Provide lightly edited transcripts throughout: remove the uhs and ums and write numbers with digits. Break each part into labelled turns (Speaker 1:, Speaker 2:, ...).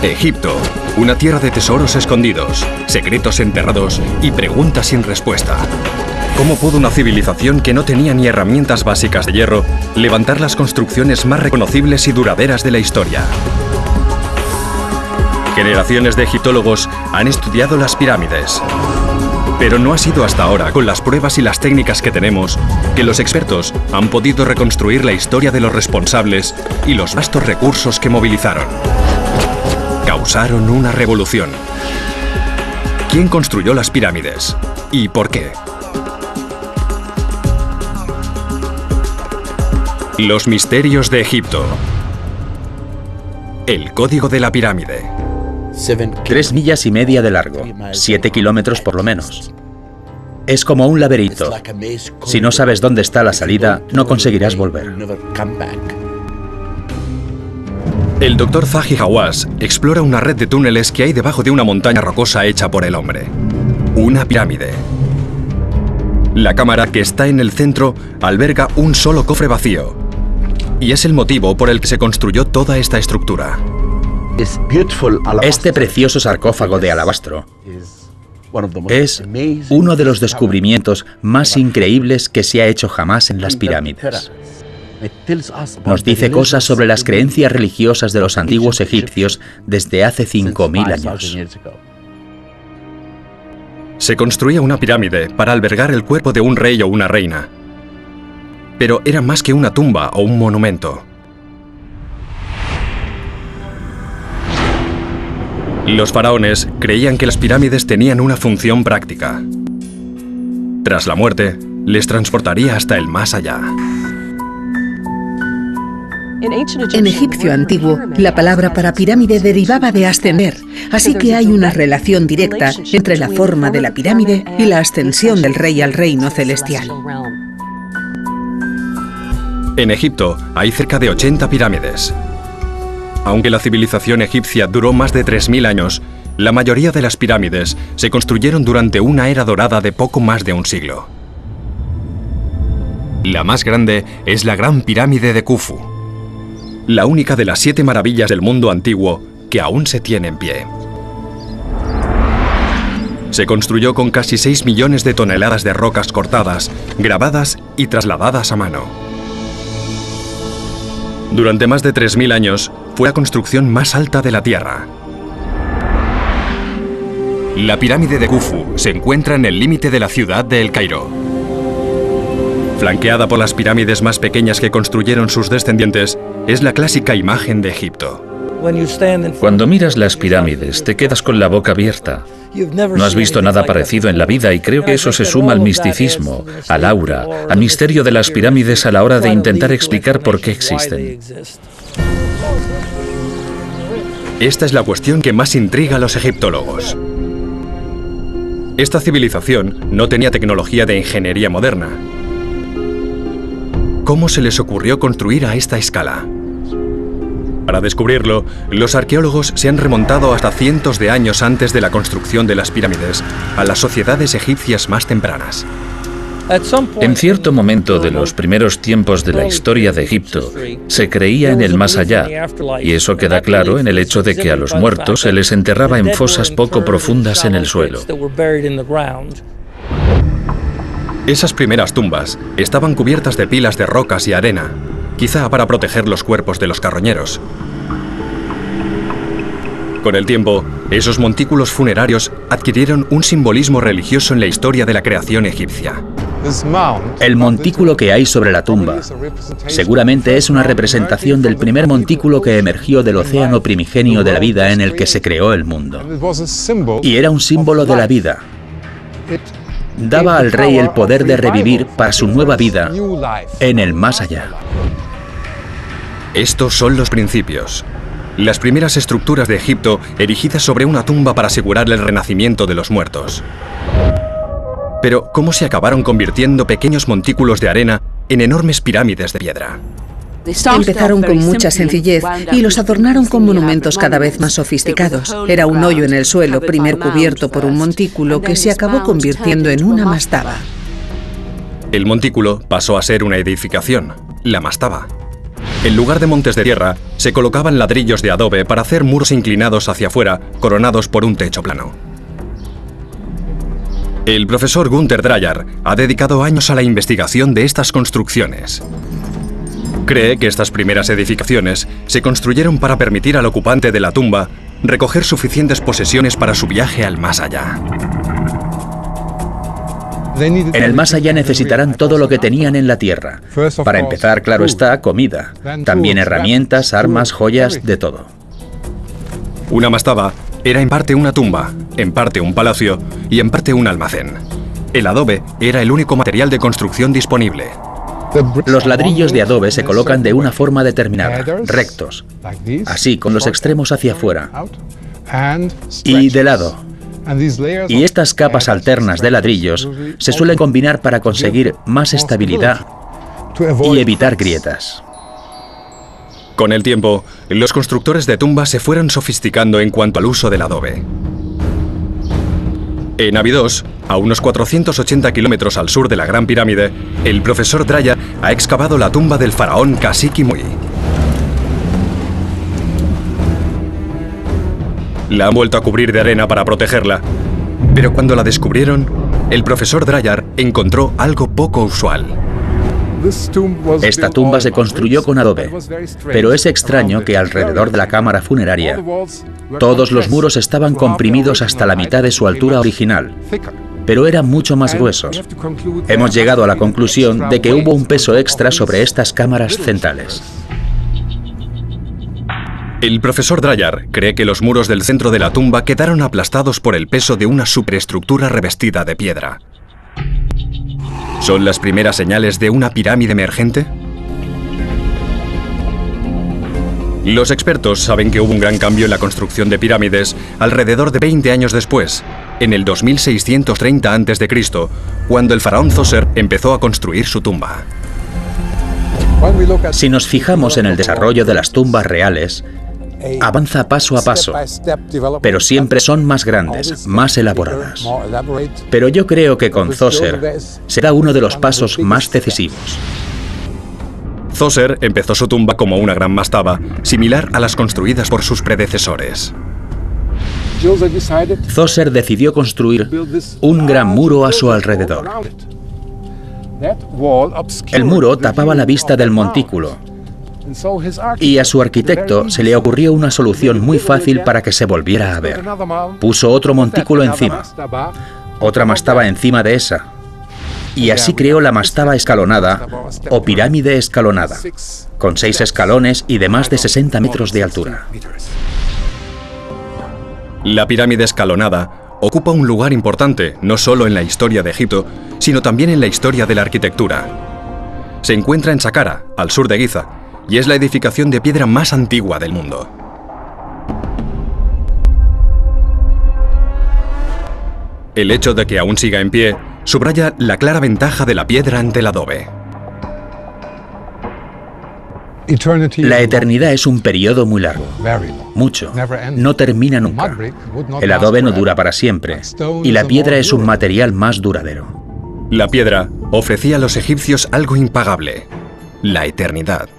Speaker 1: Egipto, una tierra de tesoros escondidos, secretos enterrados y preguntas sin respuesta. ¿Cómo pudo una civilización que no tenía ni herramientas básicas de hierro levantar las construcciones más reconocibles y duraderas de la historia? Generaciones de egiptólogos han estudiado las pirámides. Pero no ha sido hasta ahora, con las pruebas y las técnicas que tenemos, que los expertos han podido reconstruir la historia de los responsables y los vastos recursos que movilizaron. Causaron una revolución. ¿Quién construyó las pirámides? ¿Y por qué? Los misterios de Egipto. El código de la pirámide.
Speaker 2: 3,5 millas de largo, 7 kilómetros por lo menos. Es como un laberinto. Si no sabes dónde está la salida, no conseguirás volver.
Speaker 1: El Dr. Zahi Hawass explora una red de túneles que hay debajo de una montaña rocosa hecha por el hombre. Una pirámide. La cámara que está en el centro alberga un solo cofre vacío. Y es el motivo por el que se construyó toda esta estructura.
Speaker 2: Este precioso sarcófago de alabastro es uno de los descubrimientos más increíbles que se ha hecho jamás en las pirámides. Nos dice cosas sobre las creencias religiosas de los antiguos egipcios desde hace 5.000 años.
Speaker 1: Se construía una pirámide para albergar el cuerpo de un rey o una reina. Pero era más que una tumba o un monumento. Los faraones creían que las pirámides tenían una función práctica. Tras la muerte, les transportaría hasta el más allá.
Speaker 3: En egipcio antiguo, la palabra para pirámide derivaba de ascender, así que hay una relación directa entre la forma de la pirámide y la ascensión del rey al reino celestial.
Speaker 1: En Egipto hay cerca de 80 pirámides. Aunque la civilización egipcia duró más de 3.000 años, la mayoría de las pirámides se construyeron durante una era dorada de poco más de un siglo. La más grande es la Gran Pirámide de Khufu, la única de las 7 maravillas del mundo antiguo que aún se tiene en pie. Se construyó con casi 6 millones de toneladas de rocas cortadas, grabadas y trasladadas a mano. Durante más de 3.000 años, fue la construcción más alta de la Tierra. La pirámide de Khufu se encuentra en el límite de la ciudad de El Cairo. Flanqueada por las pirámides más pequeñas que construyeron sus descendientes, es la clásica imagen de Egipto.
Speaker 4: Cuando miras las pirámides, te quedas con la boca abierta. No has visto nada parecido en la vida y creo que eso se suma al misticismo, al aura, al misterio de las pirámides a la hora de intentar explicar por qué existen.
Speaker 1: Esta es la cuestión que más intriga a los egiptólogos. Esta civilización no tenía tecnología de ingeniería moderna. ¿Cómo se les ocurrió construir a esta escala? Para descubrirlo, los arqueólogos se han remontado hasta cientos de años antes de la construcción de las pirámides, a las sociedades egipcias más tempranas.
Speaker 4: En cierto momento de los primeros tiempos de la historia de Egipto, se creía en el más allá, y eso queda claro en el hecho de que a los muertos se les enterraba en fosas poco profundas en el suelo.
Speaker 1: Esas primeras tumbas estaban cubiertas de pilas de rocas y arena, quizá para proteger los cuerpos de los carroñeros. Con el tiempo, esos montículos funerarios adquirieron un simbolismo religioso en la historia de la creación egipcia.
Speaker 2: El montículo que hay sobre la tumba seguramente es una representación del primer montículo que emergió del océano primigenio de la vida en el que se creó el mundo. Y era un símbolo de la vida. Daba al rey el poder de revivir para su nueva vida en el más allá.
Speaker 1: Estos son los principios. Las primeras estructuras de Egipto erigidas sobre una tumba para asegurar el renacimiento de los muertos. Pero, ¿cómo se acabaron convirtiendo pequeños montículos de arena en enormes pirámides de piedra?
Speaker 3: Empezaron con mucha sencillez y los adornaron con monumentos cada vez más sofisticados. Era un hoyo en el suelo, primero cubierto por un montículo que se acabó convirtiendo en una mastaba.
Speaker 1: El montículo pasó a ser una edificación, la mastaba. En lugar de montes de tierra, se colocaban ladrillos de adobe para hacer muros inclinados hacia afuera, coronados por un techo plano. El profesor Günter Dreyer ha dedicado años a la investigación de estas construcciones. Cree que estas primeras edificaciones se construyeron para permitir al ocupante de la tumba recoger suficientes posesiones para su viaje al más allá.
Speaker 2: En el más allá necesitarán todo lo que tenían en la tierra. Para empezar, claro está, comida. También herramientas, armas, joyas, de todo.
Speaker 1: Una mastaba era en parte una tumba, en parte un palacio y en parte un almacén. El adobe era el único material de construcción disponible.
Speaker 2: Los ladrillos de adobe se colocan de una forma determinada, rectos, así, con los extremos hacia afuera y de lado. Y estas capas alternas de ladrillos se suelen combinar para conseguir más estabilidad y evitar grietas.
Speaker 1: Con el tiempo, los constructores de tumbas se fueron sofisticando en cuanto al uso del adobe. En Abidos, a unos 480 kilómetros al sur de la Gran Pirámide, el profesor Dreyer ha excavado la tumba del faraón Kashiki-Mui. La han vuelto a cubrir de arena para protegerla, pero cuando la descubrieron, el profesor Dreyer encontró algo poco usual.
Speaker 2: Esta tumba se construyó con adobe, pero es extraño que alrededor de la cámara funeraria todos los muros estaban comprimidos hasta la mitad de su altura original, pero eran mucho más gruesos. Hemos llegado a la conclusión de que hubo un peso extra sobre estas cámaras centrales.
Speaker 1: El profesor Dreyer cree que los muros del centro de la tumba quedaron aplastados por el peso de una superestructura revestida de piedra. ¿Son las primeras señales de una pirámide emergente? Los expertos saben que hubo un gran cambio en la construcción de pirámides alrededor de 20 años después, en el 2630 a.C., cuando el faraón Zoser empezó a construir su tumba.
Speaker 2: Si nos fijamos en el desarrollo de las tumbas reales, avanza paso a paso, pero siempre son más grandes, más elaboradas. Pero yo creo que con Zoser será uno de los pasos más decisivos.
Speaker 1: Zoser empezó su tumba como una gran mastaba, similar a las construidas por sus predecesores.
Speaker 2: Zoser decidió construir un gran muro a su alrededor. El muro tapaba la vista del montículo, y a su arquitecto se le ocurrió una solución muy fácil para que se volviera a ver. Puso otro montículo encima, otra mastaba encima de esa, y así creó la mastaba escalonada o pirámide escalonada, con 6 escalones y de más de 60 metros de altura.
Speaker 1: La pirámide escalonada ocupa un lugar importante no solo en la historia de Egipto, sino también en la historia de la arquitectura. Se encuentra en Saqqara, al sur de Giza, y es la edificación de piedra más antigua del mundo. El hecho de que aún siga en pie subraya la clara ventaja de la piedra ante el adobe.
Speaker 2: La eternidad es un periodo muy largo, mucho, no termina nunca. El adobe no dura para siempre, y la piedra es un material más duradero.
Speaker 1: La piedra ofrecía a los egipcios algo impagable: la eternidad.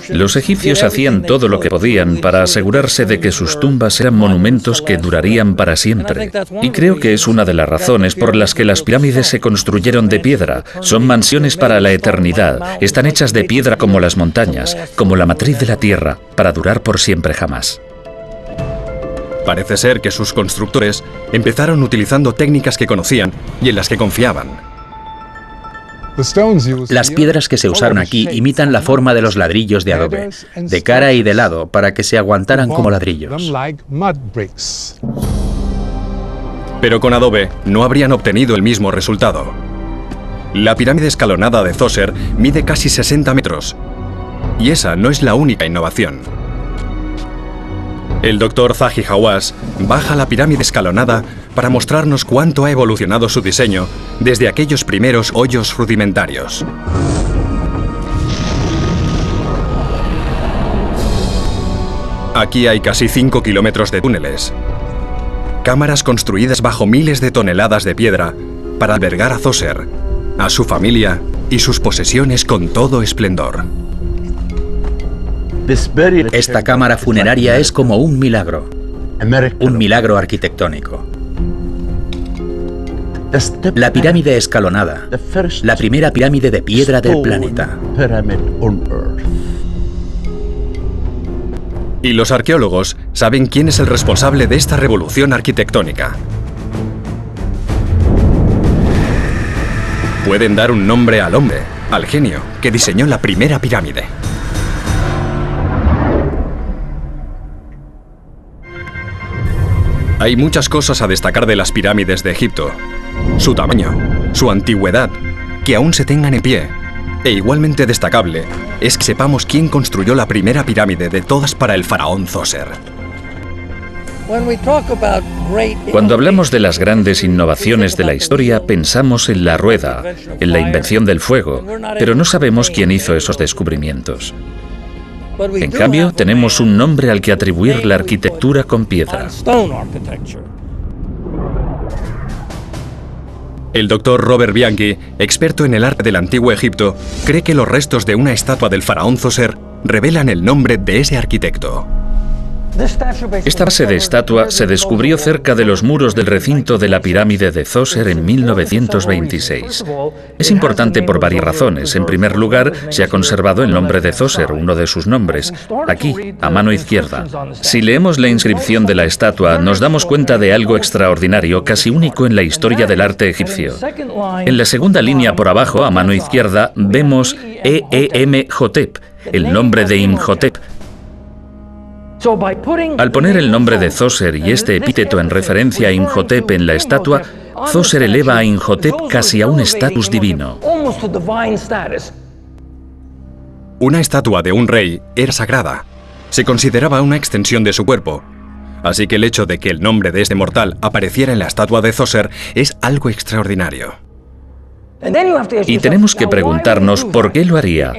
Speaker 4: Los egipcios hacían todo lo que podían para asegurarse de que sus tumbas eran monumentos que durarían para siempre. Y creo que es una de las razones por las que las pirámides se construyeron de piedra. Son mansiones para la eternidad. Están hechas de piedra como las montañas, como la matriz de la tierra, para durar por siempre jamás.
Speaker 1: Parece ser que sus constructores empezaron utilizando técnicas que conocían y en las que confiaban.
Speaker 2: Las piedras que se usaron aquí imitan la forma de los ladrillos de adobe, de cara y de lado, para que se aguantaran como ladrillos.
Speaker 1: Pero con adobe no habrían obtenido el mismo resultado. La pirámide escalonada de Zoser mide casi 60 metros, y esa no es la única innovación. El doctor Zahi Hawass baja la pirámide escalonada para mostrarnos cuánto ha evolucionado su diseño desde aquellos primeros hoyos rudimentarios. Aquí hay casi 5 kilómetros de túneles. Cámaras construidas bajo miles de toneladas de piedra para albergar a Zoser, a su familia y sus posesiones con todo esplendor.
Speaker 2: Esta cámara funeraria es como un milagro arquitectónico. La pirámide escalonada, la primera pirámide de piedra del planeta.
Speaker 1: Y los arqueólogos saben quién es el responsable de esta revolución arquitectónica. Pueden dar un nombre al hombre, al genio, que diseñó la primera pirámide. Hay muchas cosas a destacar de las pirámides de Egipto. Su tamaño, su antigüedad, que aún se tengan en pie. E igualmente destacable es que sepamos quién construyó la primera pirámide de todas para el faraón Djoser.
Speaker 4: Cuando hablamos de las grandes innovaciones de la historia, pensamos en la rueda, en la invención del fuego, pero no sabemos quién hizo esos descubrimientos. En cambio, tenemos un nombre al que atribuir la arquitectura con piedra.
Speaker 1: El doctor Robert Bianchi, experto en el arte del antiguo Egipto, cree que los restos de una estatua del faraón Djoser revelan el nombre de ese arquitecto.
Speaker 4: Esta base de estatua se descubrió cerca de los muros del recinto de la pirámide de Djoser en 1926. Es importante por varias razones. En primer lugar, se ha conservado el nombre de Djoser, uno de sus nombres, aquí, a mano izquierda. Si leemos la inscripción de la estatua, nos damos cuenta de algo extraordinario, casi único en la historia del arte egipcio. En la segunda línea por abajo, a mano izquierda, vemos Imhotep, el nombre de Imhotep. Al poner el nombre de Djoser y este epíteto en referencia a Imhotep en la estatua, Djoser eleva a Imhotep casi a un estatus divino.
Speaker 1: Una estatua de un rey era sagrada. Se consideraba una extensión de su cuerpo. Así que el hecho de que el nombre de este mortal apareciera en la estatua de Djoser es algo extraordinario.
Speaker 4: Y tenemos que preguntarnos por qué lo haría.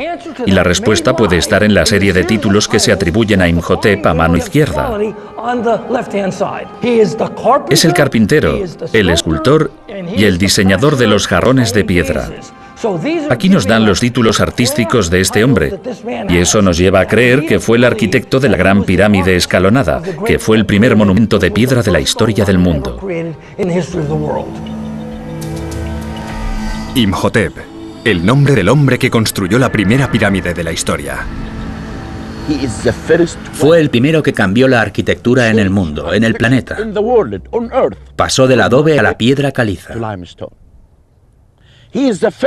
Speaker 4: Y la respuesta puede estar en la serie de títulos que se atribuyen a Imhotep a mano izquierda. Es el carpintero, el escultor y el diseñador de los jarrones de piedra. Aquí nos dan los títulos artísticos de este hombre, y eso nos lleva a creer que fue el arquitecto de la Gran Pirámide escalonada, que fue el primer monumento de piedra de la historia del mundo.
Speaker 1: Imhotep, el nombre del hombre que construyó la primera pirámide de la historia.
Speaker 2: Fue el primero que cambió la arquitectura en el mundo, en el planeta. Pasó del adobe a la piedra caliza.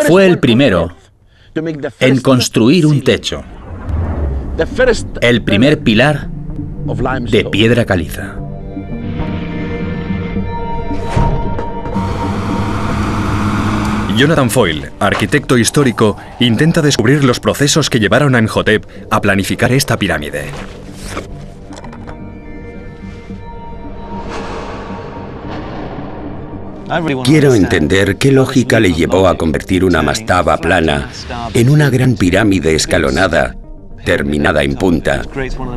Speaker 2: Fue el primero en construir un techo. El primer pilar de piedra caliza.
Speaker 1: Jonathan Foyle, arquitecto histórico, intenta descubrir los procesos que llevaron a Imhotep a planificar esta pirámide.
Speaker 5: Quiero entender qué lógica le llevó a convertir una mastaba plana en una gran pirámide escalonada, terminada en punta,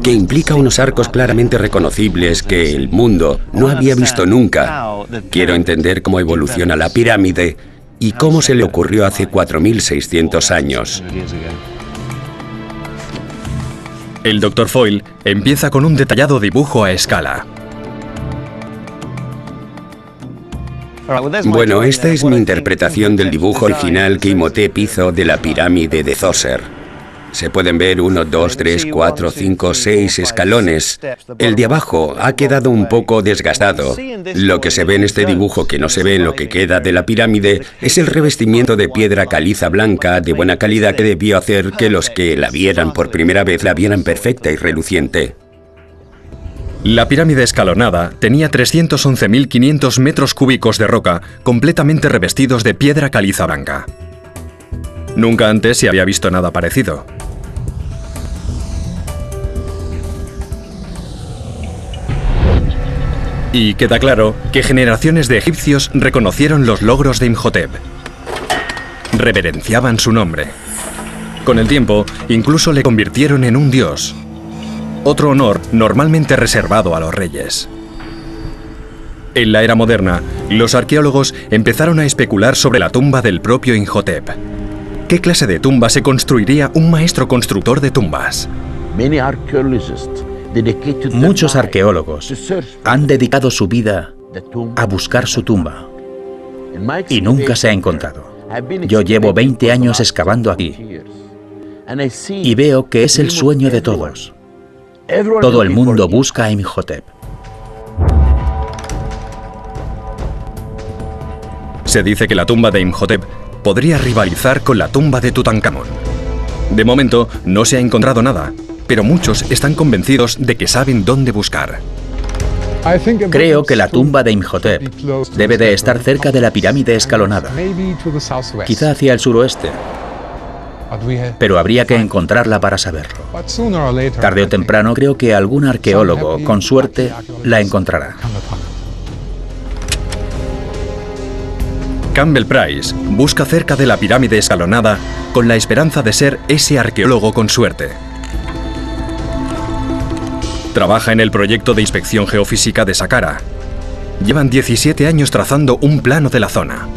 Speaker 5: que implica unos arcos claramente reconocibles que el mundo no había visto nunca. Quiero entender cómo evoluciona la pirámide y cómo se le ocurrió hace 4.600 años.
Speaker 1: El Dr. Foyle empieza con un detallado dibujo a escala.
Speaker 5: Bueno, esta es mi interpretación del dibujo original que Imhotep hizo de la pirámide de Djoser. Se pueden ver 1, 2, 3, 4, 5, 6 escalones. El de abajo ha quedado un poco desgastado. Lo que se ve en este dibujo que no se ve en lo que queda de la pirámide es el revestimiento de piedra caliza blanca de buena calidad que debió hacer que los que la vieran por primera vez la vieran perfecta y reluciente.
Speaker 1: La pirámide escalonada tenía 311.500 metros cúbicos de roca completamente revestidos de piedra caliza blanca. Nunca antes se había visto nada parecido. Y queda claro que generaciones de egipcios reconocieron los logros de Imhotep. Reverenciaban su nombre. Con el tiempo, incluso le convirtieron en un dios. Otro honor normalmente reservado a los reyes. En la era moderna, los arqueólogos empezaron a especular sobre la tumba del propio Imhotep. ¿Qué clase de tumba se construiría un maestro constructor de tumbas?
Speaker 2: Muchos arqueólogos han dedicado su vida a buscar su tumba y nunca se ha encontrado. Yo llevo 20 años excavando aquí y veo que es el sueño de todos. Todo el mundo busca a Imhotep.
Speaker 1: Se dice que la tumba de Imhotep podría rivalizar con la tumba de Tutankamón. De momento no se ha encontrado nada, pero muchos están convencidos de que saben dónde buscar.
Speaker 2: Creo que la tumba de Imhotep debe de estar cerca de la pirámide escalonada, quizá hacia el suroeste, pero habría que encontrarla para saberlo. Tarde o temprano creo que algún arqueólogo, con suerte, la encontrará.
Speaker 1: Campbell Price busca cerca de la pirámide escalonada con la esperanza de ser ese arqueólogo con suerte. Trabaja en el proyecto de inspección geofísica de Saqqara. Llevan 17 años trazando un plano de la zona.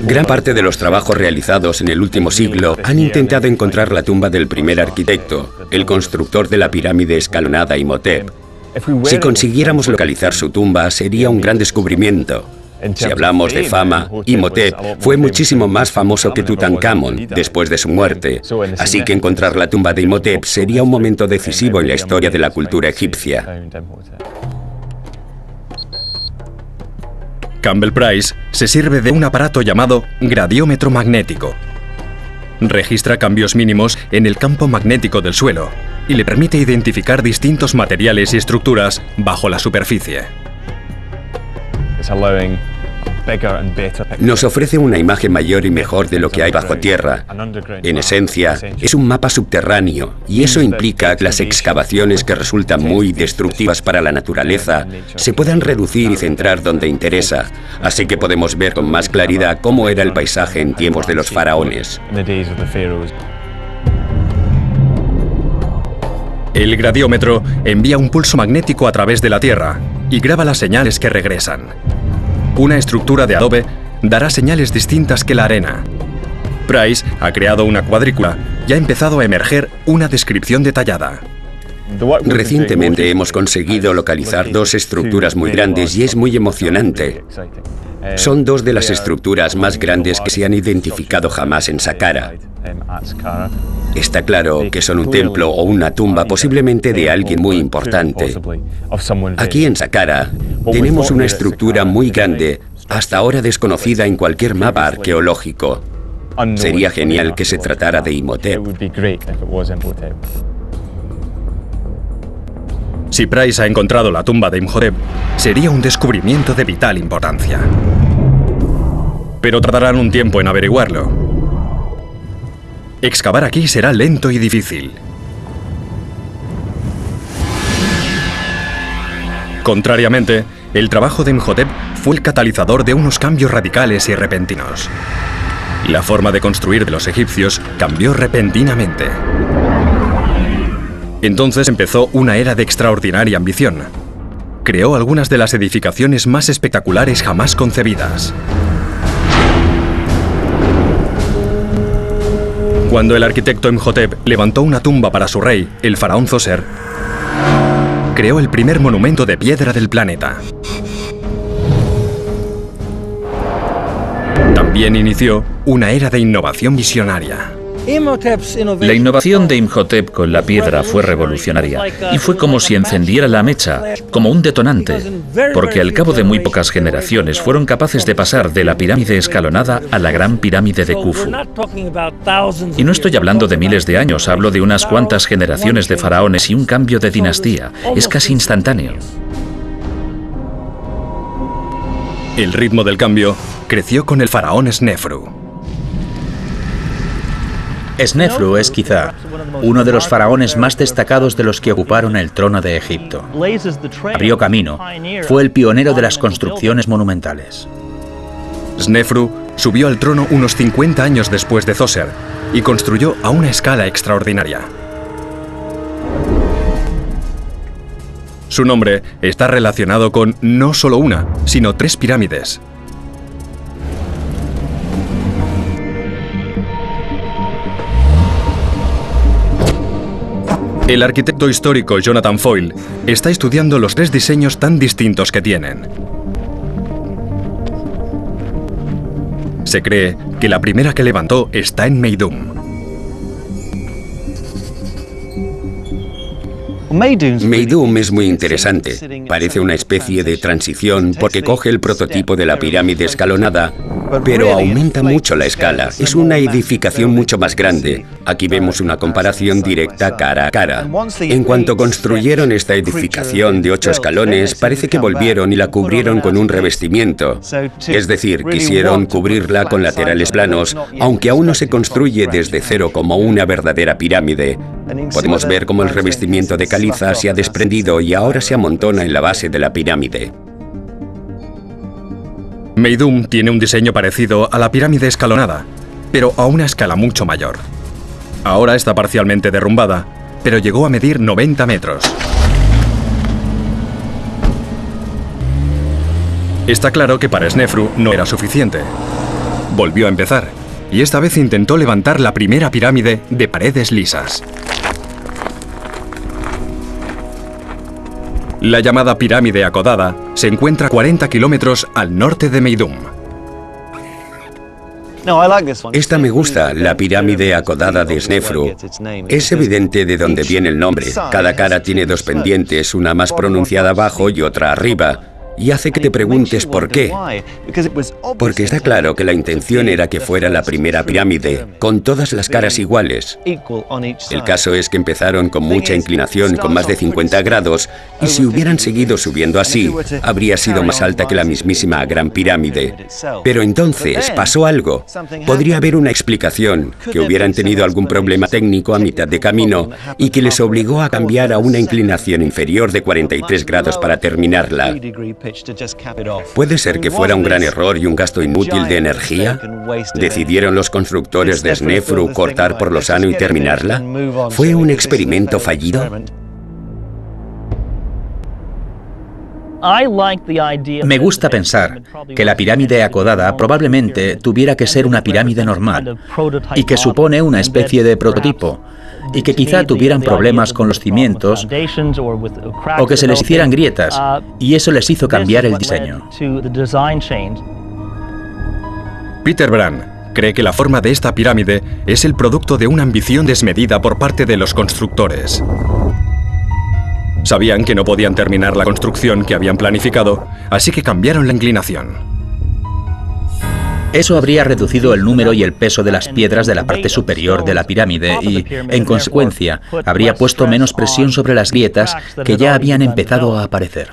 Speaker 5: Gran parte de los trabajos realizados en el último siglo han intentado encontrar la tumba del primer arquitecto, el constructor de la pirámide escalonada Imhotep. Si consiguiéramos localizar su tumba, sería un gran descubrimiento. Si hablamos de fama, Imhotep fue muchísimo más famoso que Tutankamón después de su muerte, así que encontrar la tumba de Imhotep sería un momento decisivo en la historia de la cultura egipcia.
Speaker 1: Campbell Price se sirve de un aparato llamado gradiómetro magnético. Registra cambios mínimos en el campo magnético del suelo y le permite identificar distintos materiales y estructuras bajo la superficie.
Speaker 5: Nos ofrece una imagen mayor y mejor de lo que hay bajo tierra. En esencia, es un mapa subterráneo y eso implica que las excavaciones que resultan muy destructivas para la naturaleza se puedan reducir y centrar donde interesa, así que podemos ver con más claridad cómo era el paisaje en tiempos de los faraones.
Speaker 1: El gradiómetro envía un pulso magnético a través de la Tierra y graba las señales que regresan. Una estructura de adobe dará señales distintas que la arena. Price ha creado una cuadrícula y ha empezado a emerger una descripción detallada.
Speaker 5: Recientemente hemos conseguido localizar dos estructuras muy grandes y es muy emocionante. Son dos de las estructuras más grandes que se han identificado jamás en Saqqara. Está claro que son un templo o una tumba posiblemente de alguien muy importante. Aquí en Saqqara tenemos una estructura muy grande, hasta ahora desconocida en cualquier mapa arqueológico. Sería genial que se tratara de Imhotep.
Speaker 1: Si Price ha encontrado la tumba de Imhotep, sería un descubrimiento de vital importancia. Pero tardarán un tiempo en averiguarlo. Excavar aquí será lento y difícil. Contrariamente, el trabajo de Imhotep fue el catalizador de unos cambios radicales y repentinos. La forma de construir de los egipcios cambió repentinamente. Entonces empezó una era de extraordinaria ambición. Creó algunas de las edificaciones más espectaculares jamás concebidas. Cuando el arquitecto Imhotep levantó una tumba para su rey, el faraón Zoser, creó el primer monumento de piedra del planeta. También inició una era de innovación visionaria.
Speaker 4: La innovación de Imhotep con la piedra fue revolucionaria y fue como si encendiera la mecha, como un detonante, porque al cabo de muy pocas generaciones fueron capaces de pasar de la pirámide escalonada a la gran pirámide de Khufu. Y no estoy hablando de miles de años, hablo de unas cuantas generaciones de faraones y un cambio de dinastía. Es casi instantáneo.
Speaker 1: El ritmo del cambio creció con el faraón Snefru.
Speaker 2: Snefru es quizá uno de los faraones más destacados de los que ocuparon el trono de Egipto. Abrió camino, fue el pionero de las construcciones monumentales.
Speaker 1: Snefru subió al trono unos 50 años después de Zoser y construyó a una escala extraordinaria. Su nombre está relacionado con no solo una, sino 3 pirámides. El arquitecto histórico Jonathan Foyle está estudiando los 3 diseños tan distintos que tienen. Se cree que la primera que levantó está en Meidum.
Speaker 5: Meidum es muy interesante. Parece una especie de transición porque coge el prototipo de la pirámide escalonada, pero aumenta mucho la escala. Es una edificación mucho más grande. Aquí vemos una comparación directa cara a cara. En cuanto construyeron esta edificación de 8 escalones, parece que volvieron y la cubrieron con un revestimiento. Es decir, quisieron cubrirla con laterales planos, aunque aún no se construye desde cero como una verdadera pirámide. Podemos ver cómo el revestimiento de caliza se ha desprendido y ahora se amontona en la base de la pirámide.
Speaker 1: Meidum tiene un diseño parecido a la pirámide escalonada, pero a una escala mucho mayor. Ahora está parcialmente derrumbada, pero llegó a medir 90 metros. Está claro que para Snefru no era suficiente. Volvió a empezar, y esta vez intentó levantar la primera pirámide de paredes lisas. La llamada pirámide acodada se encuentra a 40 kilómetros al norte de Meidum.
Speaker 5: Esta me gusta, la pirámide acodada de Snefru. Es evidente de dónde viene el nombre. Cada cara tiene 2 pendientes, una más pronunciada abajo y otra arriba. Y hace que te preguntes por qué. Porque está claro que la intención era que fuera la primera pirámide, con todas las caras iguales. El caso es que empezaron con mucha inclinación, con más de 50 grados, y si hubieran seguido subiendo así, habría sido más alta que la mismísima Gran Pirámide. Pero entonces pasó algo. Podría haber una explicación, que hubieran tenido algún problema técnico a mitad de camino y que les obligó a cambiar a una inclinación inferior de 43 grados para terminarla. ¿Puede ser que fuera un gran error y un gasto inútil de energía? ¿Decidieron los constructores de Snefru cortar por lo sano y terminarla? ¿Fue un experimento fallido?
Speaker 2: Me gusta pensar que la pirámide acodada probablemente tuviera que ser una pirámide normal y que supone una especie de prototipo, y que quizá tuvieran problemas con los cimientos o que se les hicieran grietas, y eso les hizo cambiar el diseño.
Speaker 1: Peter Brand cree que la forma de esta pirámide es el producto de una ambición desmedida por parte de los constructores. Sabían que no podían terminar la construcción que habían planificado, así que cambiaron la inclinación.
Speaker 2: Eso habría reducido el número y el peso de las piedras de la parte superior de la pirámide y, en consecuencia, habría puesto menos presión sobre las grietas que ya habían empezado a aparecer.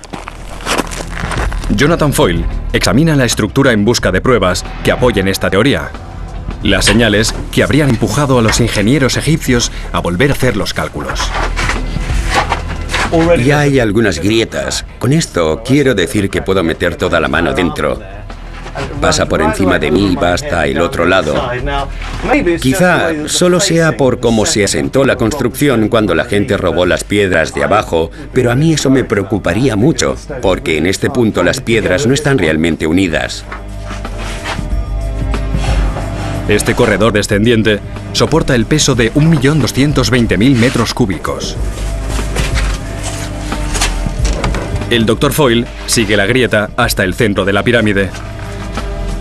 Speaker 1: Jonathan Foyle examina la estructura en busca de pruebas que apoyen esta teoría. Las señales que habrían empujado a los ingenieros egipcios a volver a hacer los cálculos.
Speaker 5: Ya hay algunas grietas. Con esto quiero decir que puedo meter toda la mano dentro. Pasa por encima de mí y va hasta el otro lado. Quizá solo sea por cómo se asentó la construcción cuando la gente robó las piedras de abajo, pero a mí eso me preocuparía mucho, porque en este punto las piedras no están realmente unidas.
Speaker 1: Este corredor descendiente soporta el peso de 1.220.000 metros cúbicos. El Dr. Foyle sigue la grieta hasta el centro de la pirámide,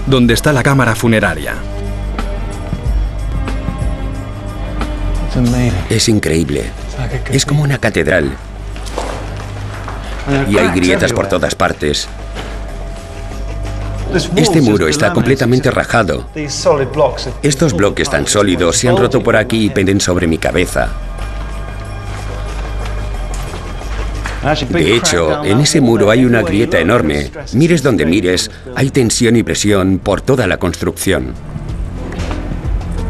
Speaker 1: donde está la cámara funeraria.
Speaker 5: Es increíble. Es como una catedral. Y hay grietas por todas partes. Este muro está completamente rajado. Estos bloques tan sólidos se han roto por aquí y penden sobre mi cabeza. De hecho, en ese muro hay una grieta enorme. Mires donde mires, hay tensión y presión por toda la construcción.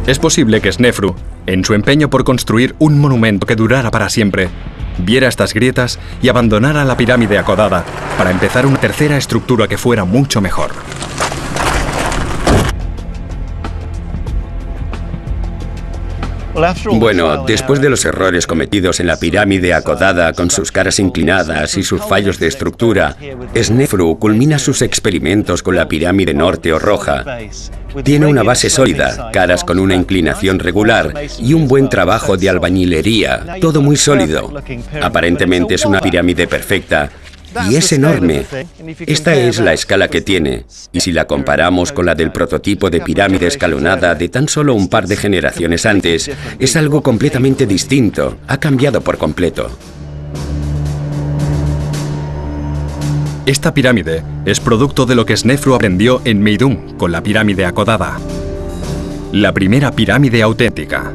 Speaker 1: Es posible que Snefru, en su empeño por construir un monumento que durara para siempre, viera estas grietas y abandonara la pirámide acodada para empezar una tercera estructura que fuera mucho mejor.
Speaker 5: Bueno, después de los errores cometidos en la pirámide acodada con sus caras inclinadas y sus fallos de estructura, Snefru culmina sus experimentos con la pirámide norte o roja. Tiene una base sólida, caras con una inclinación regular y un buen trabajo de albañilería, todo muy sólido. Aparentemente es una pirámide perfecta. Y es enorme. Esta es la escala que tiene. Y si la comparamos con la del prototipo de pirámide escalonada de tan solo un par de generaciones antes, es algo completamente distinto. Ha cambiado por completo.
Speaker 1: Esta pirámide es producto de lo que Snefru aprendió en Meidum con la pirámide acodada. La primera pirámide auténtica.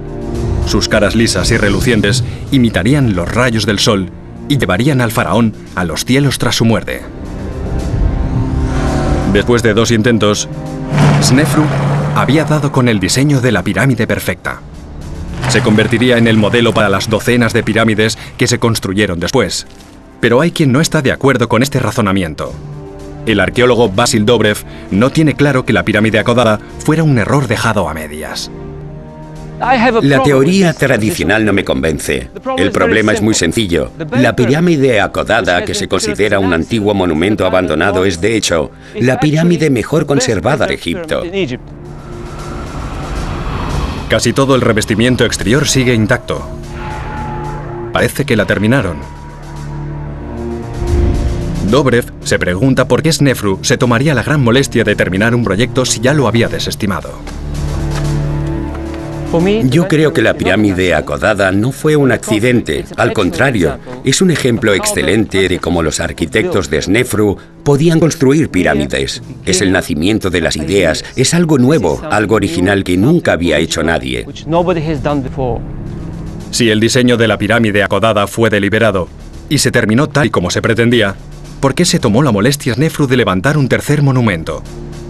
Speaker 1: Sus caras lisas y relucientes imitarían los rayos del sol y llevarían al faraón a los cielos tras su muerte. Después de 2 intentos, Snefru había dado con el diseño de la pirámide perfecta. Se convertiría en el modelo para las docenas de pirámides que se construyeron después. Pero hay quien no está de acuerdo con este razonamiento. El arqueólogo Basil Dobrev no tiene claro que la pirámide acodada fuera un error dejado a medias.
Speaker 5: La teoría tradicional no me convence. El problema es muy sencillo. La pirámide acodada, que se considera un antiguo monumento abandonado, es de hecho la pirámide mejor conservada de Egipto.
Speaker 1: Casi todo el revestimiento exterior sigue intacto. Parece que la terminaron. Dobrev se pregunta por qué Snefru se tomaría la gran molestia de terminar un proyecto si ya lo había desestimado.
Speaker 5: Yo creo que la pirámide acodada no fue un accidente. Al contrario, es un ejemplo excelente de cómo los arquitectos de Snefru podían construir pirámides. Es el nacimiento de las ideas, es algo nuevo, algo original que nunca había hecho nadie.
Speaker 1: Si el diseño de la pirámide acodada fue deliberado y se terminó tal y como se pretendía, ¿por qué se tomó la molestia Snefru de levantar un tercer monumento?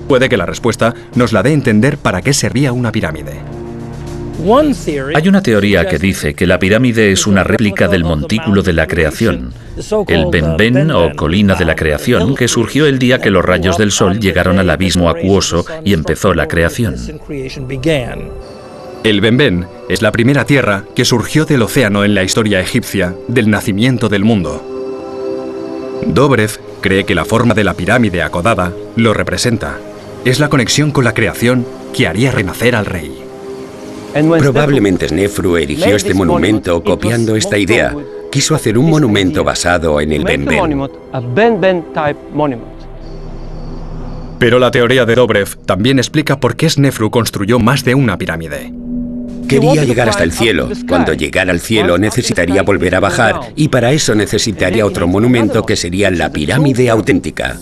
Speaker 1: Puede que la respuesta nos la dé a entender para qué servía una pirámide.
Speaker 4: Hay una teoría que dice que la pirámide es una réplica del montículo de la creación, el Benben o colina de la creación, que surgió el día que los rayos del sol llegaron al abismo acuoso y empezó la creación.
Speaker 1: El Benben es la primera tierra que surgió del océano en la historia egipcia del nacimiento del mundo. Dobrev cree que la forma de la pirámide acodada lo representa. Es la conexión con la creación que haría renacer al rey.
Speaker 5: Probablemente Snefru erigió este monumento copiando esta idea. Quiso hacer un monumento basado en el Benben.
Speaker 1: Pero la teoría de Dobrev también explica por qué Snefru construyó más de una pirámide.
Speaker 5: Quería llegar hasta el cielo. Cuando llegara al cielo necesitaría volver a bajar y para eso necesitaría otro monumento que sería la pirámide auténtica.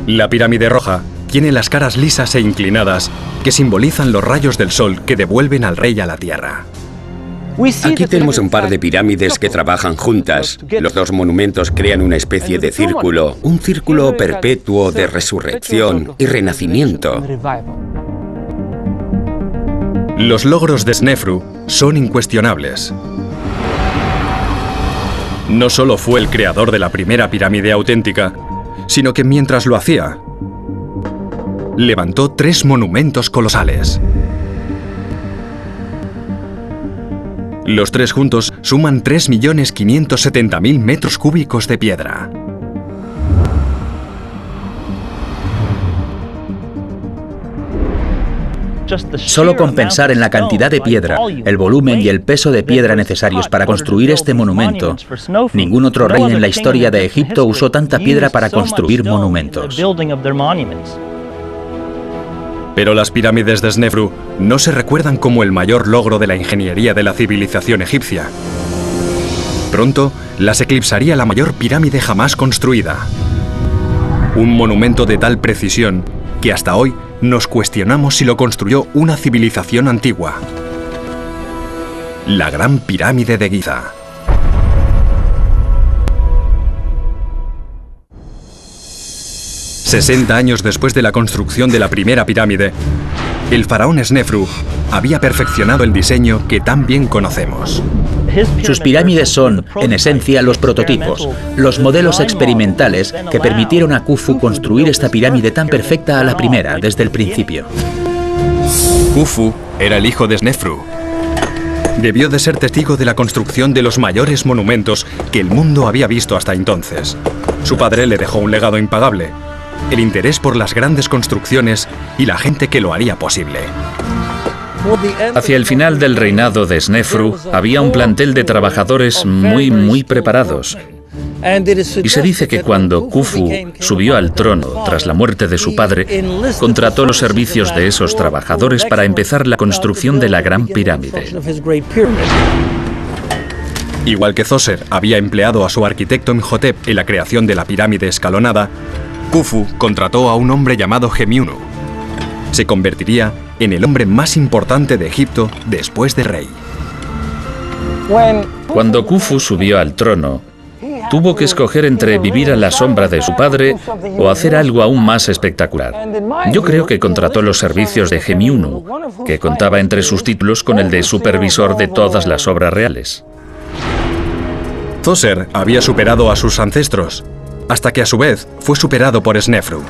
Speaker 1: La pirámide roja tiene las caras lisas e inclinadas que simbolizan los rayos del sol que devuelven al rey a la tierra.
Speaker 5: Aquí tenemos un par de pirámides que trabajan juntas. Los 2 monumentos crean una especie de círculo, un círculo perpetuo de resurrección y renacimiento.
Speaker 1: Los logros de Snefru son incuestionables. No solo fue el creador de la primera pirámide auténtica, sino que mientras lo hacía, levantó 3 monumentos colosales. Los 3 juntos suman 3.570.000 metros cúbicos de piedra.
Speaker 2: Solo con pensar en la cantidad de piedra, el volumen y el peso de piedra necesarios para construir este monumento, ningún otro rey en la historia de Egipto usó tanta piedra para construir monumentos.
Speaker 1: Pero las pirámides de Snefru no se recuerdan como el mayor logro de la ingeniería de la civilización egipcia. Pronto las eclipsaría la mayor pirámide jamás construida. Un monumento de tal precisión que hasta hoy nos cuestionamos si lo construyó una civilización antigua. La Gran Pirámide de Giza. $60 años después de la construcción de la primera pirámide, el faraón Snefru había perfeccionado el diseño que tan bien conocemos.
Speaker 2: Sus pirámides son, en esencia, los prototipos, los modelos experimentales que permitieron a Khufu construir esta pirámide tan perfecta a la primera, desde el principio.
Speaker 1: Khufu era el hijo de Snefru. Debió de ser testigo de la construcción de los mayores monumentos que el mundo había visto hasta entonces. Su padre le dejó un legado impagable: el interés por las grandes construcciones y la gente que lo haría posible.
Speaker 4: Hacia el final del reinado de Snefru había un plantel de trabajadores muy preparados. Y se dice que cuando Khufu subió al trono tras la muerte de su padre, contrató los servicios de esos trabajadores para empezar la construcción de la Gran Pirámide.
Speaker 1: Igual que Djoser había empleado a su arquitecto Imhotep en la creación de la pirámide escalonada, Khufu contrató a un hombre llamado Gemiunu. Se convertiría en el hombre más importante de Egipto después del rey.
Speaker 4: Cuando Khufu subió al trono, tuvo que escoger entre vivir a la sombra de su padre o hacer algo aún más espectacular. Yo creo que contrató los servicios de Gemiunu, que contaba entre sus títulos con el de supervisor de todas las obras reales.
Speaker 1: Djoser había superado a sus ancestros, hasta que a su vez fue superado por Snefru.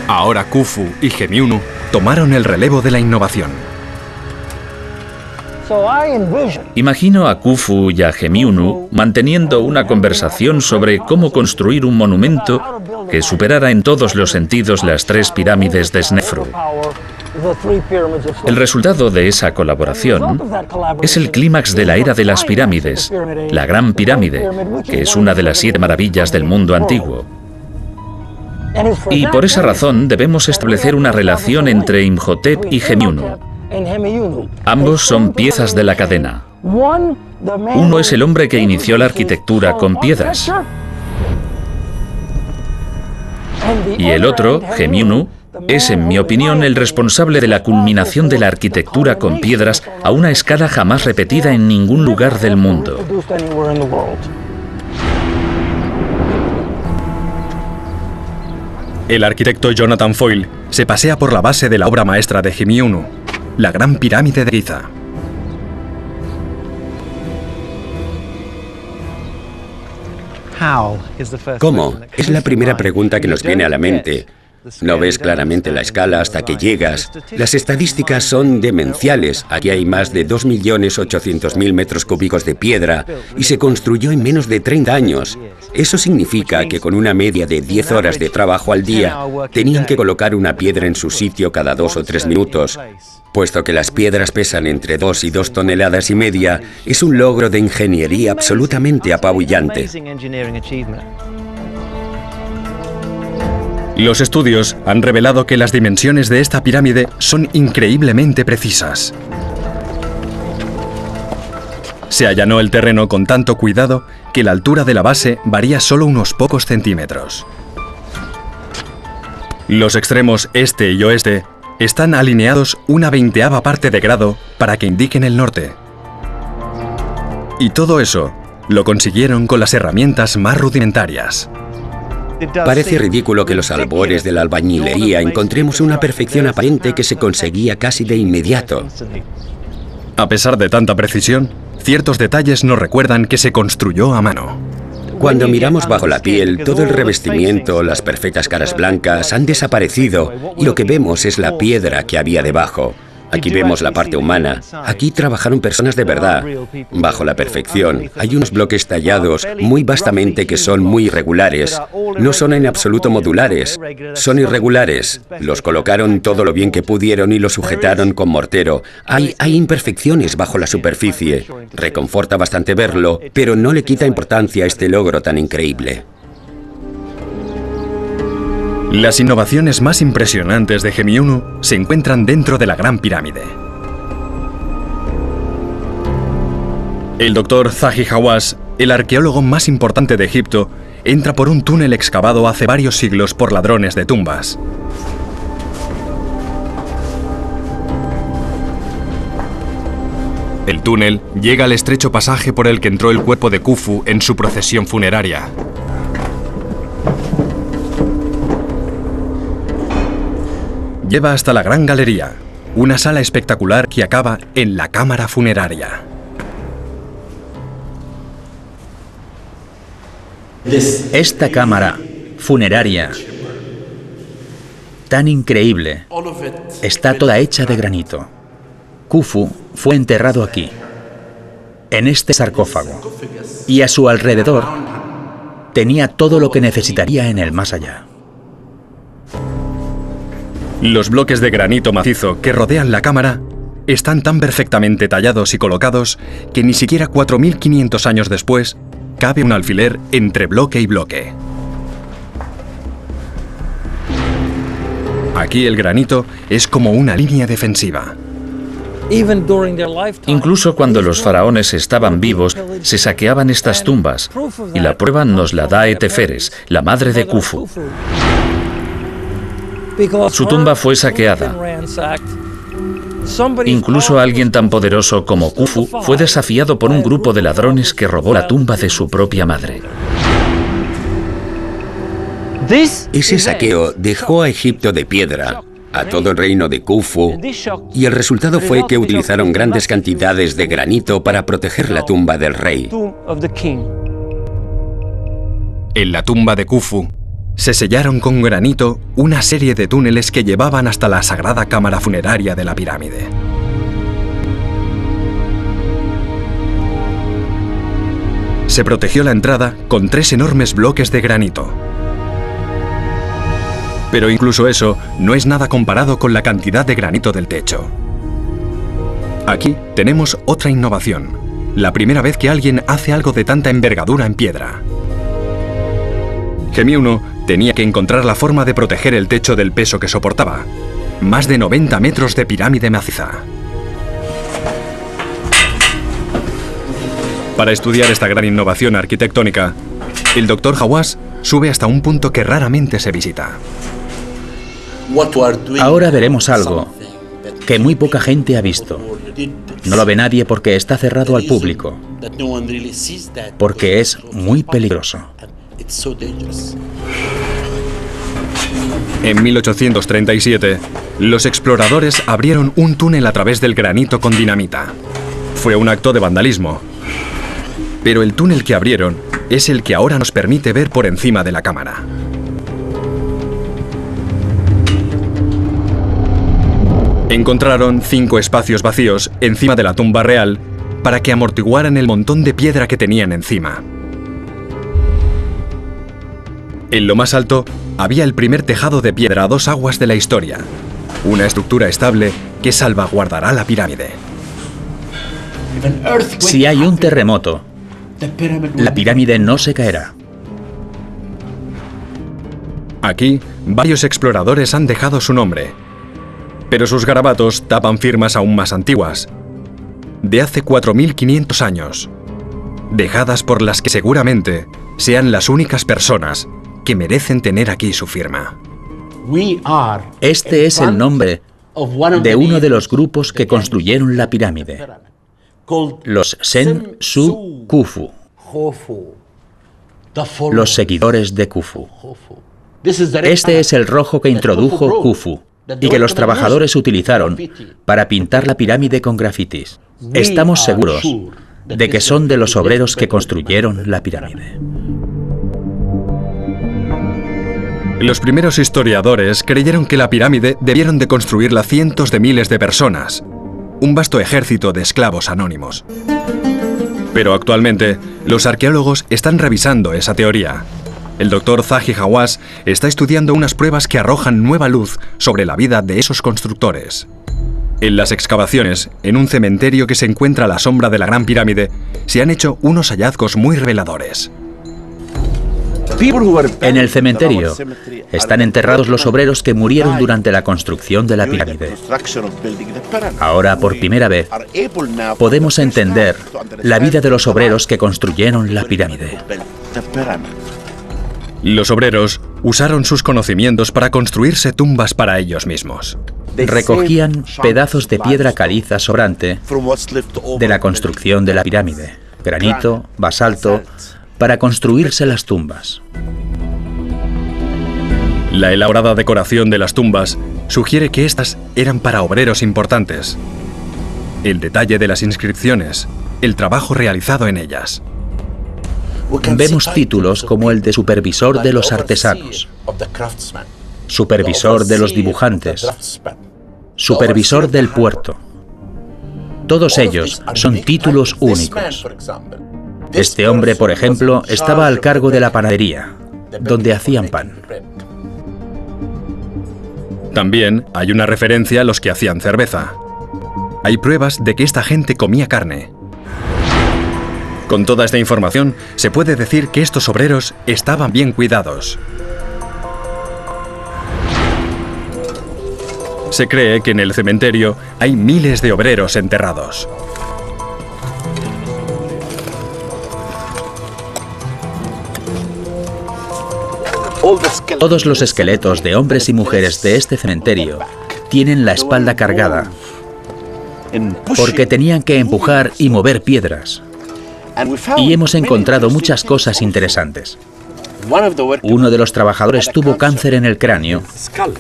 Speaker 1: Ahora Khufu y Gemiunu tomaron el relevo de la innovación.
Speaker 4: Imagino a Khufu y a Gemiunu manteniendo una conversación sobre cómo construir un monumento que superara en todos los sentidos las 3 pirámides de Snefru. El resultado de esa colaboración es el clímax de la era de las pirámides, la Gran Pirámide, que es una de las 7 maravillas del mundo antiguo. Y por esa razón debemos establecer una relación entre Imhotep y Gemiunu. Ambos son piezas de la cadena. Uno es el hombre que inició la arquitectura con piedras. Y el otro, Gemiunu, es, en mi opinión, el responsable de la culminación de la arquitectura con piedras a una escala jamás repetida en ningún lugar del mundo.
Speaker 1: El arquitecto Jonathan Foyle se pasea por la base de la obra maestra de Gemiunu, la Gran Pirámide de Giza.
Speaker 5: ¿Cómo? Es la primera pregunta que nos viene a la mente. No ves claramente la escala hasta que llegas. Las estadísticas son demenciales. Aquí hay más de 2.800.000 metros cúbicos de piedra y se construyó en menos de 30 años. Eso significa que con una media de 10 horas de trabajo al día, tenían que colocar una piedra en su sitio cada 2 o 3 minutos. Puesto que las piedras pesan entre 2 y 2,5 toneladas, es un logro de ingeniería absolutamente apabullante.
Speaker 1: Los estudios han revelado que las dimensiones de esta pirámide son increíblemente precisas. Se allanó el terreno con tanto cuidado que la altura de la base varía solo unos pocos centímetros. Los extremos este y oeste están alineados una 20ª parte de grado para que indiquen el norte. Y todo eso lo consiguieron con las herramientas más rudimentarias.
Speaker 5: Parece ridículo que los albores de la albañilería encontremos una perfección aparente que se conseguía casi de inmediato.
Speaker 1: A pesar de tanta precisión, ciertos detalles nos recuerdan que se construyó a mano.
Speaker 5: Cuando miramos bajo la piel, todo el revestimiento, las perfectas caras blancas han desaparecido y lo que vemos es la piedra que había debajo. Aquí vemos la parte humana. Aquí trabajaron personas de verdad. Bajo la perfección, hay unos bloques tallados muy vastamente que son muy irregulares. No son en absoluto modulares, son irregulares. Los colocaron todo lo bien que pudieron y los sujetaron con mortero. Hay imperfecciones bajo la superficie. Reconforta bastante verlo, pero no le quita importancia a este logro tan increíble.
Speaker 1: Las innovaciones más impresionantes de Gemiunu se encuentran dentro de la Gran Pirámide. El doctor Zahi Hawass, el arqueólogo más importante de Egipto, entra por un túnel excavado hace varios siglos por ladrones de tumbas. El túnel llega al estrecho pasaje por el que entró el cuerpo de Khufu en su procesión funeraria. Lleva hasta la Gran Galería, una sala espectacular que acaba en la cámara funeraria.
Speaker 2: Esta cámara funeraria, tan increíble, está toda hecha de granito. Khufu fue enterrado aquí. en este sarcófago y a su alrededor tenía todo lo que necesitaría en el más allá.
Speaker 1: Los bloques de granito macizo que rodean la cámara están tan perfectamente tallados y colocados que ni siquiera 4.500 años después cabe un alfiler entre bloque y bloque. Aquí el granito es como una línea defensiva.
Speaker 4: Incluso cuando los faraones estaban vivos, se saqueaban estas tumbas, y la prueba nos la da Eteferes, la madre de Khufu. Su tumba fue saqueada. Incluso alguien tan poderoso como Khufu fue desafiado por un grupo de ladrones que robó la tumba de su propia madre.
Speaker 5: Ese saqueo dejó a Egipto de piedra, a todo el reino de Khufu, y el resultado fue que utilizaron grandes cantidades de granito para proteger la tumba del rey.
Speaker 1: En la tumba de Khufu se sellaron con granito una serie de túneles que llevaban hasta la sagrada cámara funeraria de la pirámide. Se protegió la entrada con 3 enormes bloques de granito. Pero incluso eso no es nada comparado con la cantidad de granito del techo. Aquí tenemos otra innovación, la primera vez que alguien hace algo de tanta envergadura en piedra. Gemiuno tenía que encontrar la forma de proteger el techo del peso que soportaba. Más de 90 metros de pirámide maciza. Para estudiar esta gran innovación arquitectónica, el Dr. Hawass sube hasta un punto que raramente se visita.
Speaker 2: Ahora veremos algo que muy poca gente ha visto. No lo ve nadie porque está cerrado al público, porque es muy peligroso.
Speaker 1: En 1837, los exploradores abrieron un túnel a través del granito con dinamita. Fue un acto de vandalismo. Pero el túnel que abrieron es el que ahora nos permite ver por encima de la cámara. Encontraron 5 espacios vacíos encima de la tumba real para que amortiguaran el montón de piedra que tenían encima. En lo más alto había el primer tejado de piedra a 2 aguas de la historia, una estructura estable que salvaguardará la pirámide.
Speaker 2: Si hay un terremoto, la pirámide no se caerá.
Speaker 1: Aquí, varios exploradores han dejado su nombre, pero sus garabatos tapan firmas aún más antiguas, de hace 4.500 años, dejadas por las que seguramente sean las únicas personas que merecen tener aquí su firma.
Speaker 2: Este es el nombre de uno de los grupos que construyeron la pirámide, los Sen-su-Khufu, los seguidores de Khufu. Este es el rojo que introdujo Khufu y que los trabajadores utilizaron para pintar la pirámide con grafitis. Estamos seguros de que son de los obreros que construyeron la pirámide.
Speaker 1: Los primeros historiadores creyeron que la pirámide debieron de construirla cientos de miles de personas, un vasto ejército de esclavos anónimos. Pero actualmente, los arqueólogos están revisando esa teoría. El Dr. Zahi Hawass está estudiando unas pruebas que arrojan nueva luz sobre la vida de esos constructores. En las excavaciones, en un cementerio que se encuentra a la sombra de la Gran Pirámide, se han hecho unos hallazgos muy reveladores.
Speaker 2: En el cementerio están enterrados los obreros que murieron durante la construcción de la pirámide. Ahora, por primera vez, podemos entender la vida de los obreros que construyeron la pirámide.
Speaker 1: Los obreros usaron sus conocimientos para construirse tumbas para ellos mismos.
Speaker 2: Recogían pedazos de piedra caliza sobrante de la construcción de la pirámide, granito, basalto, para construirse las tumbas.
Speaker 1: La elaborada decoración de las tumbas sugiere que estas eran para obreros importantes. El detalle de las inscripciones, el trabajo realizado en ellas.
Speaker 2: Vemos títulos como el de supervisor de los artesanos, supervisor de los dibujantes, supervisor del puerto. Todos ellos son títulos únicos. Este hombre, por ejemplo, estaba al cargo de la panadería, donde hacían pan.
Speaker 1: También hay una referencia a los que hacían cerveza. Hay pruebas de que esta gente comía carne. Con toda esta información, se puede decir que estos obreros estaban bien cuidados. Se cree que en el cementerio hay miles de obreros enterrados.
Speaker 2: Todos los esqueletos de hombres y mujeres de este cementerio tienen la espalda cargada porque tenían que empujar y mover piedras. Y hemos encontrado muchas cosas interesantes. Uno de los trabajadores tuvo cáncer en el cráneo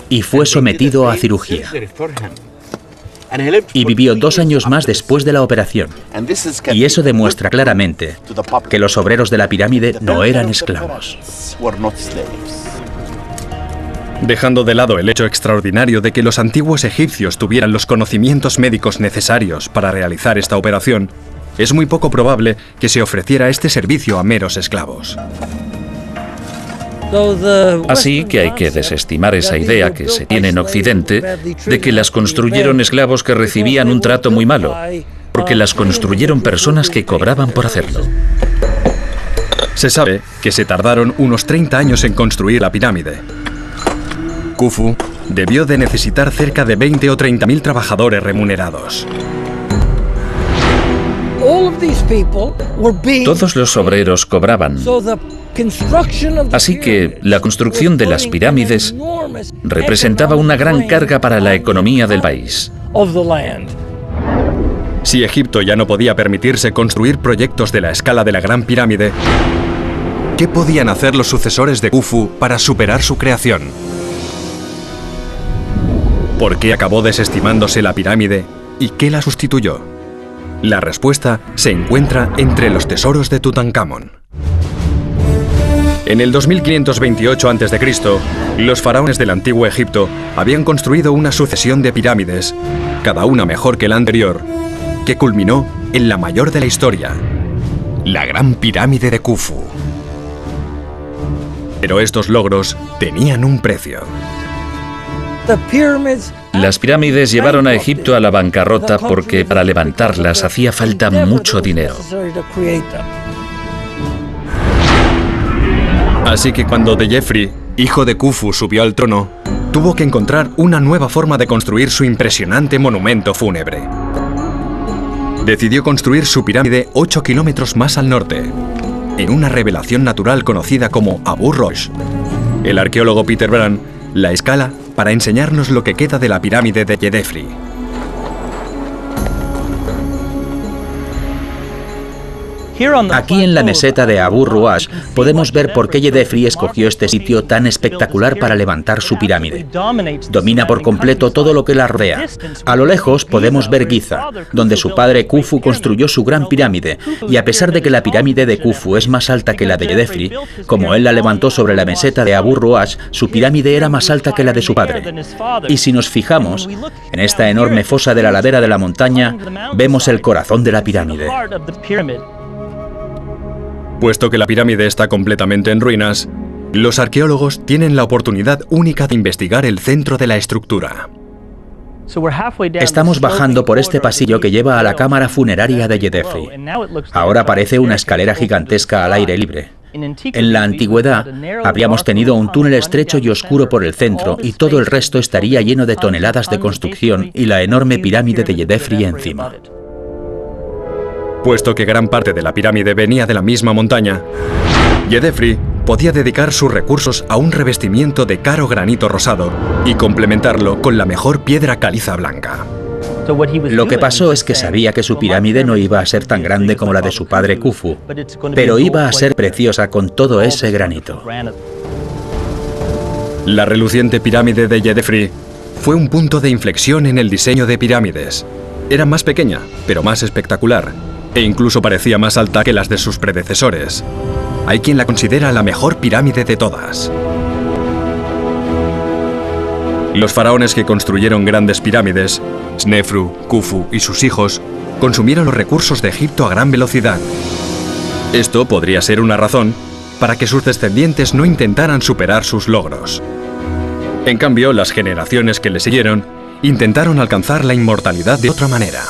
Speaker 2: y fue sometido a cirugía. Y vivió 2 años más después de la operación. Y eso demuestra claramente que los obreros de la pirámide no eran esclavos.
Speaker 1: Dejando de lado el hecho extraordinario de que los antiguos egipcios tuvieran los conocimientos médicos necesarios para realizar esta operación, es muy poco probable que se ofreciera este servicio a meros esclavos.
Speaker 4: Así que hay que desestimar esa idea que se tiene en Occidente de que las construyeron esclavos que recibían un trato muy malo, porque las construyeron personas que cobraban por hacerlo.
Speaker 1: Se sabe que se tardaron unos 30 años en construir la pirámide. Khufu debió de necesitar cerca de 20 o 30.000 trabajadores remunerados.
Speaker 4: Todos los obreros cobraban. Así que la construcción de las pirámides representaba una gran carga para la economía del país.
Speaker 1: Si Egipto ya no podía permitirse construir proyectos de la escala de la Gran Pirámide, ¿qué podían hacer los sucesores de Khufu para superar su creación? ¿Por qué acabó desestimándose la pirámide y qué la sustituyó? La respuesta se encuentra entre los tesoros de Tutankamón. En el 2528 a.C., los faraones del antiguo Egipto habían construido una sucesión de pirámides, cada una mejor que la anterior, que culminó en la mayor de la historia, la Gran Pirámide de Khufu. Pero estos logros tenían un precio.
Speaker 4: Las pirámides llevaron a Egipto a la bancarrota porque para levantarlas hacía falta mucho dinero.
Speaker 1: Así que cuando Djefri, hijo de Khufu, subió al trono, tuvo que encontrar una nueva forma de construir su impresionante monumento fúnebre. Decidió construir su pirámide 8 kilómetros más al norte, en una revelación natural conocida como Abu Rosh. El arqueólogo Peter Brand la escala para enseñarnos lo que queda de la pirámide de Djefri.
Speaker 2: Aquí en la meseta de Abu Ruash podemos ver por qué Djefri escogió este sitio tan espectacular para levantar su pirámide. Domina por completo todo lo que la rodea. A lo lejos podemos ver Giza, donde su padre Khufu construyó su gran pirámide, y a pesar de que la pirámide de Khufu es más alta que la de Djefri, como él la levantó sobre la meseta de Abu Ruash, su pirámide era más alta que la de su padre. Y si nos fijamos, en esta enorme fosa de la ladera de la montaña, vemos el corazón de la pirámide.
Speaker 1: Puesto que la pirámide está completamente en ruinas, los arqueólogos tienen la oportunidad única de investigar el centro de la estructura.
Speaker 2: Estamos bajando por este pasillo que lleva a la cámara funeraria de Djefri. Ahora parece una escalera gigantesca al aire libre. En la antigüedad, habríamos tenido un túnel estrecho y oscuro por el centro y todo el resto estaría lleno de toneladas de construcción y la enorme pirámide de Djefri encima.
Speaker 1: Puesto que gran parte de la pirámide venía de la misma montaña, Djefri podía dedicar sus recursos a un revestimiento de caro granito rosado y complementarlo con la mejor piedra caliza blanca.
Speaker 2: Lo que pasó es que sabía que su pirámide no iba a ser tan grande como la de su padre Khufu, pero iba a ser preciosa con todo ese granito.
Speaker 1: La reluciente pirámide de Djefri fue un punto de inflexión en el diseño de pirámides. Era más pequeña, pero más espectacular, e incluso parecía más alta que las de sus predecesores. Hay quien la considera la mejor pirámide de todas. Los faraones que construyeron grandes pirámides, Snefru, Khufu y sus hijos, consumieron los recursos de Egipto a gran velocidad. Esto podría ser una razón para que sus descendientes no intentaran superar sus logros. En cambio, las generaciones que le siguieron intentaron alcanzar la inmortalidad de otra manera.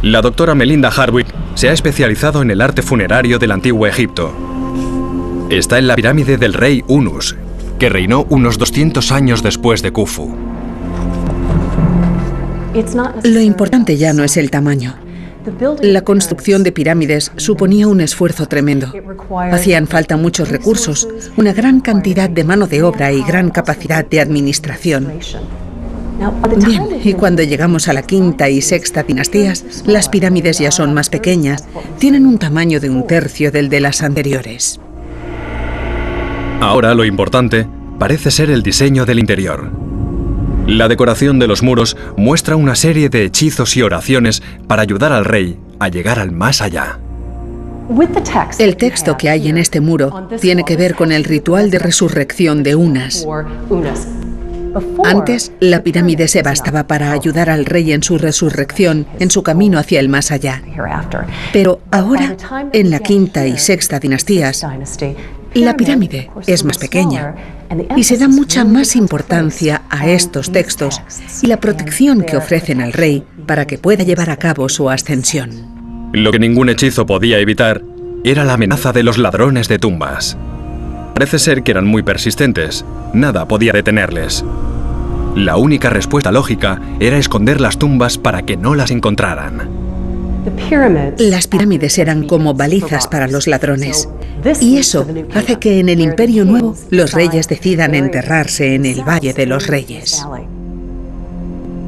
Speaker 1: La doctora Melinda Hardwick se ha especializado en el arte funerario del antiguo Egipto. Está en la pirámide del rey Unus, que reinó unos 200 años después de Khufu.
Speaker 3: Lo importante ya no es el tamaño. La construcción de pirámides suponía un esfuerzo tremendo. Hacían falta muchos recursos, una gran cantidad de mano de obra y gran capacidad de administración. Bien, y cuando llegamos a la quinta y sexta dinastías, las pirámides ya son más pequeñas, tienen un tamaño de 1/3 del de las anteriores.
Speaker 1: Ahora lo importante parece ser el diseño del interior. La decoración de los muros muestra una serie de hechizos y oraciones para ayudar al rey a llegar al más allá.
Speaker 3: El texto que hay en este muro tiene que ver con el ritual de resurrección de Unas. Antes, la pirámide se bastaba para ayudar al rey en su resurrección, en su camino hacia el más allá. Pero ahora, en la quinta y sexta dinastías, la pirámide es más pequeña y se da mucha más importancia a estos textos y la protección que ofrecen al rey para que pueda llevar a cabo su ascensión.
Speaker 1: Lo que ningún hechizo podía evitar era la amenaza de los ladrones de tumbas. Parece ser que eran muy persistentes, nada podía detenerles. La única respuesta lógica era esconder las tumbas para que no las encontraran.
Speaker 3: Las pirámides eran como balizas para los ladrones, y eso hace que en el Imperio Nuevo los reyes decidan enterrarse en el Valle de los Reyes.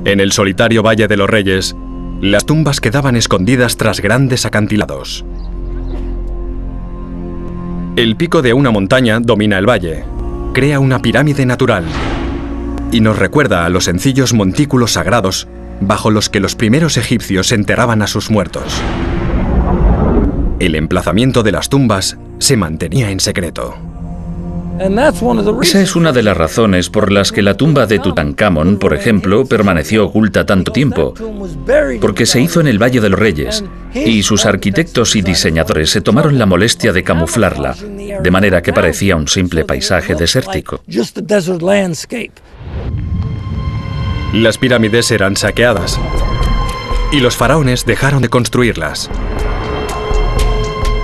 Speaker 1: En el solitario Valle de los Reyes, las tumbas quedaban escondidas tras grandes acantilados. El pico de una montaña domina el valle, crea una pirámide natural y nos recuerda a los sencillos montículos sagrados bajo los que los primeros egipcios enterraban a sus muertos. El emplazamiento de las tumbas se mantenía en secreto.
Speaker 4: Esa es una de las razones por las que la tumba de Tutankamón, por ejemplo, permaneció oculta tanto tiempo, porque se hizo en el Valle de los Reyes, y sus arquitectos y diseñadores se tomaron la molestia de camuflarla, de manera que parecía un simple paisaje desértico.
Speaker 1: Las pirámides eran saqueadas, y los faraones dejaron de construirlas,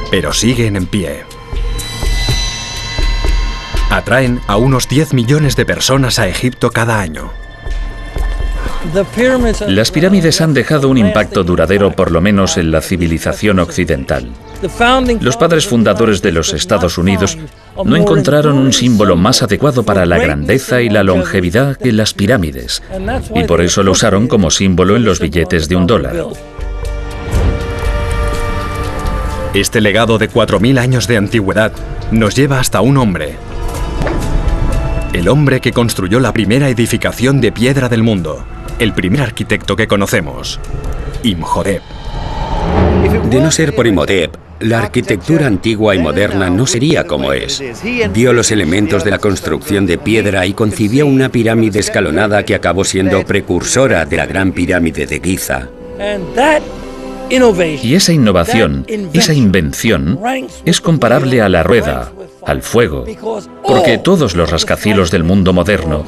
Speaker 1: pero siguen en pie. Atraen a unos 10 millones de personas a Egipto cada año.
Speaker 4: Las pirámides han dejado un impacto duradero, por lo menos en la civilización occidental. Los padres fundadores de los Estados Unidos no encontraron un símbolo más adecuado para la grandeza y la longevidad que las pirámides, y por eso lo usaron como símbolo en los billetes de $1.
Speaker 1: Este legado de 4000 años de antigüedad nos lleva hasta un hombre. El hombre que construyó la primera edificación de piedra del mundo, el primer arquitecto que conocemos, Imhotep.
Speaker 5: De no ser por Imhotep, la arquitectura antigua y moderna no sería como es. Vio los elementos de la construcción de piedra y concibió una pirámide escalonada que acabó siendo precursora de la gran pirámide de Giza.
Speaker 4: Y esa innovación, esa invención, es comparable a la rueda, al fuego, porque todos los rascacielos del mundo moderno,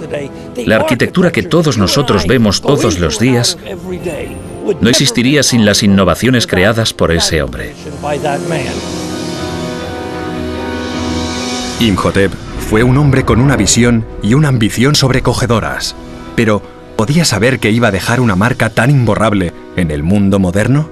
Speaker 4: la arquitectura que todos nosotros vemos todos los días, no existiría sin las innovaciones creadas por ese hombre.
Speaker 1: Imhotep fue un hombre con una visión y una ambición sobrecogedoras, pero ¿podía saber que iba a dejar una marca tan imborrable en el mundo moderno?